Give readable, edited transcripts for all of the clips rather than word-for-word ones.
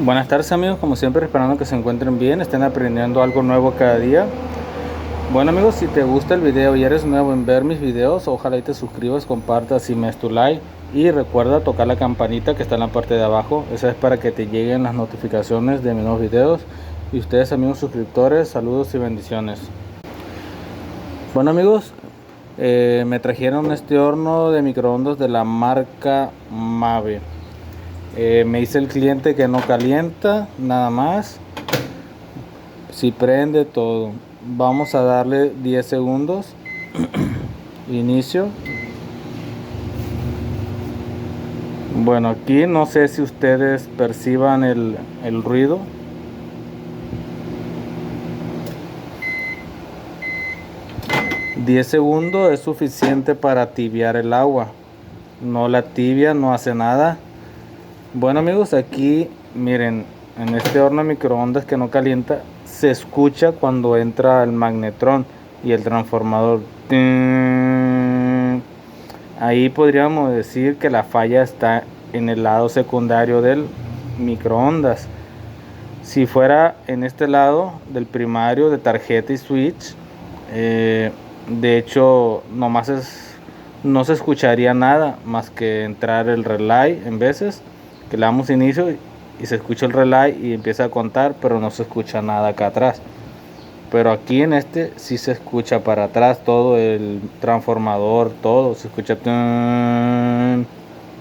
Buenas tardes amigos, como siempre esperando que se encuentren bien, estén aprendiendo algo nuevo cada día. Bueno amigos, si te gusta el video y eres nuevo en ver mis videos, ojalá y te suscribas, compartas y me des tu like. Y recuerda tocar la campanita que está en la parte de abajo, esa es para que te lleguen las notificaciones de mis nuevos videos. Y ustedes amigos suscriptores, saludos y bendiciones. Bueno amigos, me trajeron este horno de microondas de la marca Mave. Me dice el cliente que no calienta nada más, si prende todo. Vamos a darle 10 segundos. Inicio. Bueno, aquí no sé si ustedes perciban el ruido. $10 es suficiente para tibiar el agua. No la tibia, no hace nada. Bueno amigos, aquí miren, en este horno de microondas que no calienta, se escucha cuando entra el magnetrón y el transformador. Ahí podríamos decir que la falla está en el lado secundario del microondas. Si fuera en este lado del primario de tarjeta y switch, de hecho no se escucharía nada más que entrar el relay en veces que le damos inicio y se escucha el relay y empieza a contar, pero no se escucha nada acá atrás. Pero aquí en este sí se escucha para atrás todo el transformador, todo se escucha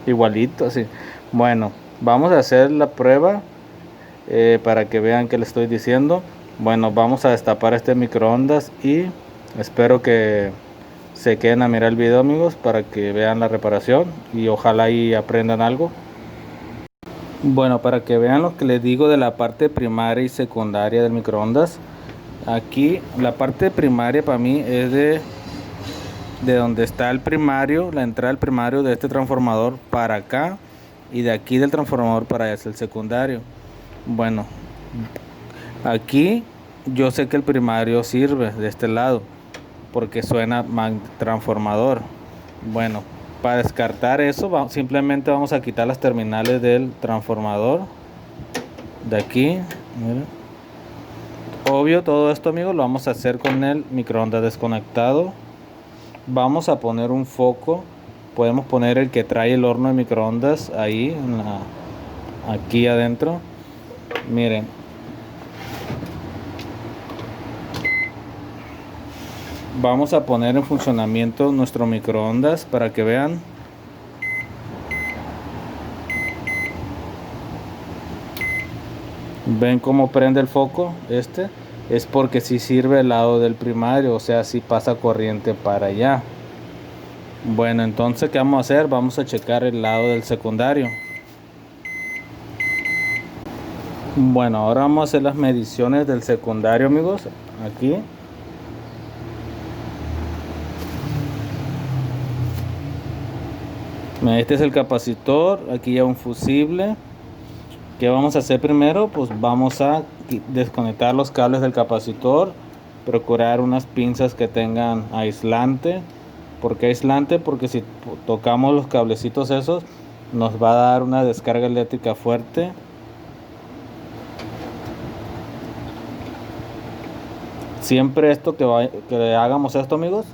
igualito así. Bueno, vamos a hacer la prueba para que vean que les estoy diciendo. Bueno, vamos a destapar este microondas y espero que se queden a mirar el video amigos para que vean la reparación y ojalá y aprendan algo. Bueno, para que vean lo que les digo de la parte primaria y secundaria del microondas. Aquí la parte primaria para mí es de donde está el primario, la entrada del primario de este transformador para acá, y de aquí del transformador para allá es el secundario. Bueno, aquí yo sé que el primario sirve de este lado porque suena transformador. Bueno, para descartar eso simplemente vamos a quitar las terminales del transformador de aquí. Miren. Obvio, todo esto amigos lo vamos a hacer con el microondas desconectado. Vamos a poner un foco. Podemos poner el que trae el horno de microondas ahí aquí adentro. Miren, vamos a poner en funcionamiento nuestro microondas para que vean. ¿Ven cómo prende el foco? Este es porque si sirve el lado del primario, o sea, si pasa corriente para allá. Bueno, entonces ¿qué vamos a hacer? Vamos a checar el lado del secundario. Bueno, ahora vamos a hacer las mediciones del secundario amigos. Aquí este es el capacitor, aquí ya un fusible. ¿Qué vamos a hacer primero? Pues vamos a desconectar los cables del capacitor, procurar unas pinzas que tengan aislante. ¿Por qué aislante? Porque si tocamos los cablecitos esos nos va a dar una descarga eléctrica fuerte. Siempre que hagamos esto amigos,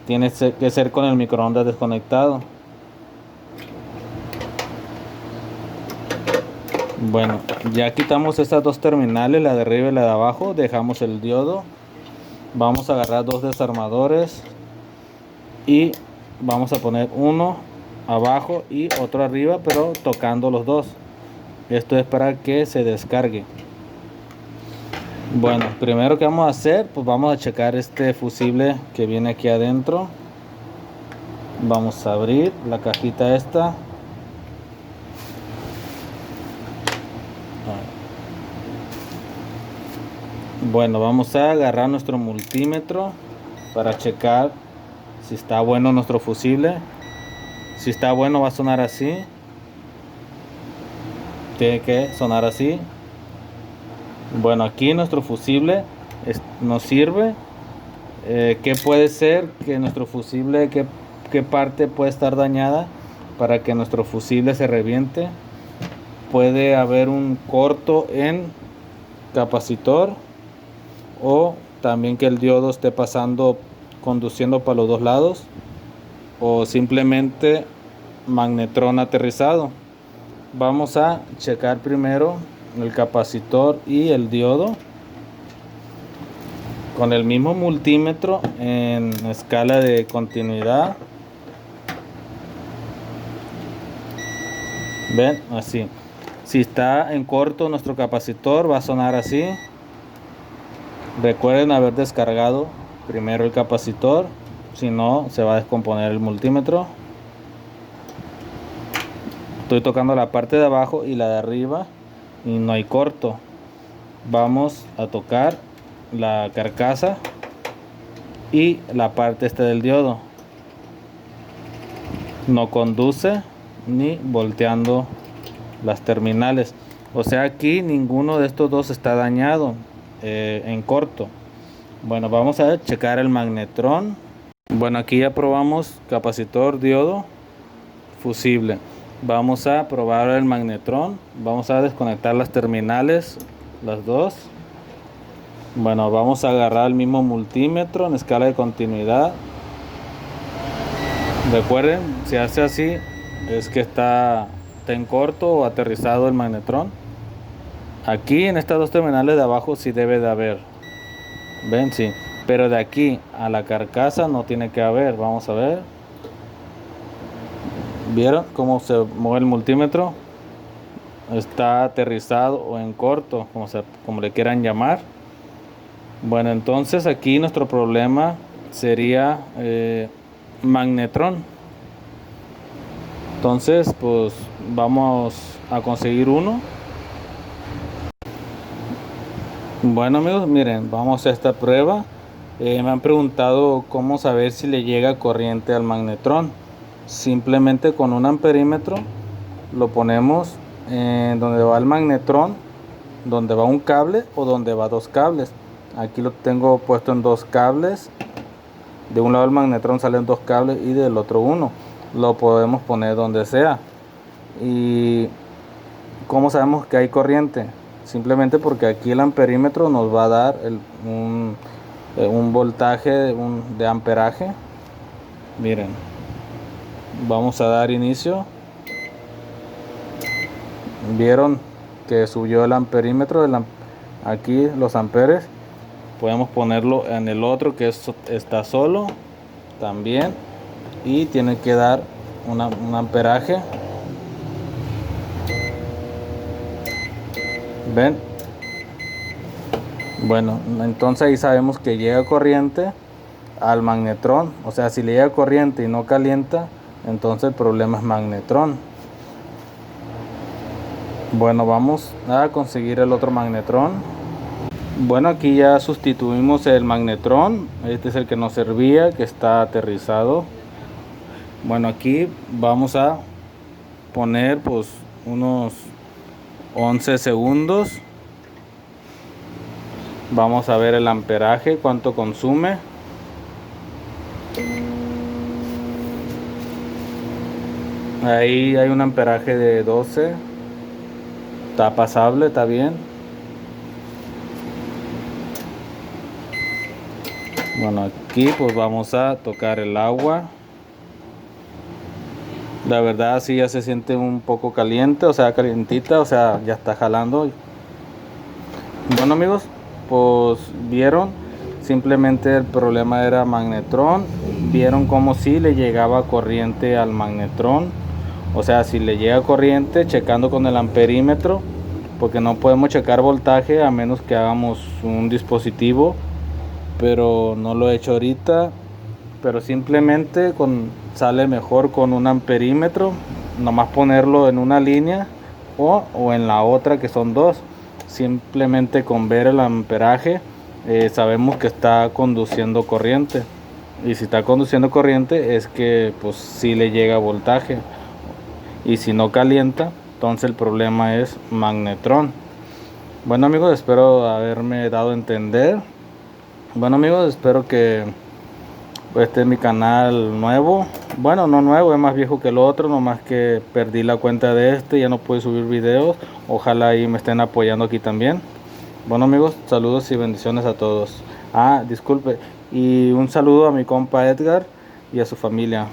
tiene que ser con el microondas desconectado. Bueno, ya quitamos estas dos terminales, la de arriba y la de abajo, dejamos el diodo. Vamos a agarrar dos desarmadores y vamos a poner uno abajo y otro arriba, pero tocando los dos. Esto es para que se descargue. Bueno, primero que vamos a hacer, pues vamos a checar este fusible que viene aquí adentro. Vamos a abrir la cajita esta. Bueno, vamos a agarrar nuestro multímetro para checar si está bueno nuestro fusible. Si está bueno va a sonar así. Tiene que sonar así. Bueno, aquí nuestro fusible nos sirve. ¿Qué puede ser que nuestro fusible, qué parte puede estar dañada para que nuestro fusible se reviente? puede haber un corto en capacitor, o también que el diodo esté pasando, conduciendo para los dos lados, o simplemente magnetrón aterrizado. Vamos a checar primero el capacitor y el diodo con el mismo multímetro en escala de continuidad. Ven, así. Si está en corto nuestro capacitor, va a sonar así. Recuerden haber descargado primero el capacitor, si no se va a descomponer el multímetro. Estoy tocando la parte de abajo y la de arriba y no hay corto. Vamos a tocar la carcasa y la parte del diodo. No conduce ni volteando las terminales, o sea, aquí ninguno de estos dos está dañado en corto. Bueno, vamos a checar el magnetrón. Bueno, aquí ya probamos capacitor, diodo, fusible. Vamos a probar el magnetrón. Vamos a desconectar las terminales, las dos. Bueno, vamos a agarrar el mismo multímetro en escala de continuidad. Recuerden, si hace así es que está en corto o aterrizado el magnetrón. Aquí en estas dos terminales de abajo sí debe de haber. Ven, sí. Pero de aquí a la carcasa no tiene que haber. Vamos a ver. ¿Vieron cómo se mueve el multímetro? Está aterrizado o en corto, como le quieran llamar. Bueno, entonces aquí nuestro problema sería magnetrón. Entonces, pues vamos a conseguir uno. Bueno, amigos, miren, vamos a esta prueba. Me han preguntado cómo saber si le llega corriente al magnetrón. Simplemente con un amperímetro lo ponemos en donde va el magnetrón, donde va un cable o donde va dos cables. Aquí lo tengo puesto en dos cables. De un lado del magnetrón salen dos cables y del otro uno. Lo podemos poner donde sea. ¿Y cómo sabemos que hay corriente? Simplemente porque aquí el amperímetro nos va a dar un voltaje de amperaje. Miren, vamos a dar inicio. Vieron que subió el amperímetro, aquí los amperes. Podemos ponerlo en el otro que está solo también, y tiene que dar un amperaje. Ven. Bueno, entonces ahí sabemos que llega corriente al magnetrón. O sea, si le llega corriente y no calienta, entonces el problema es magnetrón. Bueno, vamos a conseguir el otro magnetrón. Bueno, aquí ya sustituimos el magnetrón. Este es el que nos servía, que está aterrizado. Bueno, aquí vamos a poner pues unos 11 segundos. Vamos a ver el amperaje, cuánto consume. Ahí hay un amperaje de 12. Está pasable, está bien. Bueno, aquí pues vamos a tocar el agua. La verdad sí ya se siente un poco caliente, o sea, calientita, o sea, ya está jalando. Bueno, amigos, pues vieron, simplemente el problema era magnetrón. Vieron como si le llegaba corriente al magnetrón. O sea, si le llega corriente, checando con el amperímetro, porque no podemos checar voltaje a menos que hagamos un dispositivo, pero no lo he hecho ahorita. Pero simplemente sale mejor con un amperímetro, nomás ponerlo en una línea o en la otra, que son dos. Simplemente con ver el amperaje sabemos que está conduciendo corriente, y si está conduciendo corriente es que pues sí le llega voltaje, y si no calienta, entonces el problema es magnetrón. Bueno, amigos, espero haberme dado a entender. Bueno, amigos, espero que este es mi canal nuevo. Bueno, no nuevo, es más viejo que el otro, nomás que perdí la cuenta de este, ya no pude subir videos. Ojalá ahí me estén apoyando aquí también. Bueno amigos, saludos y bendiciones a todos. Ah, disculpe. Y un saludo a mi compa Edgar y a su familia.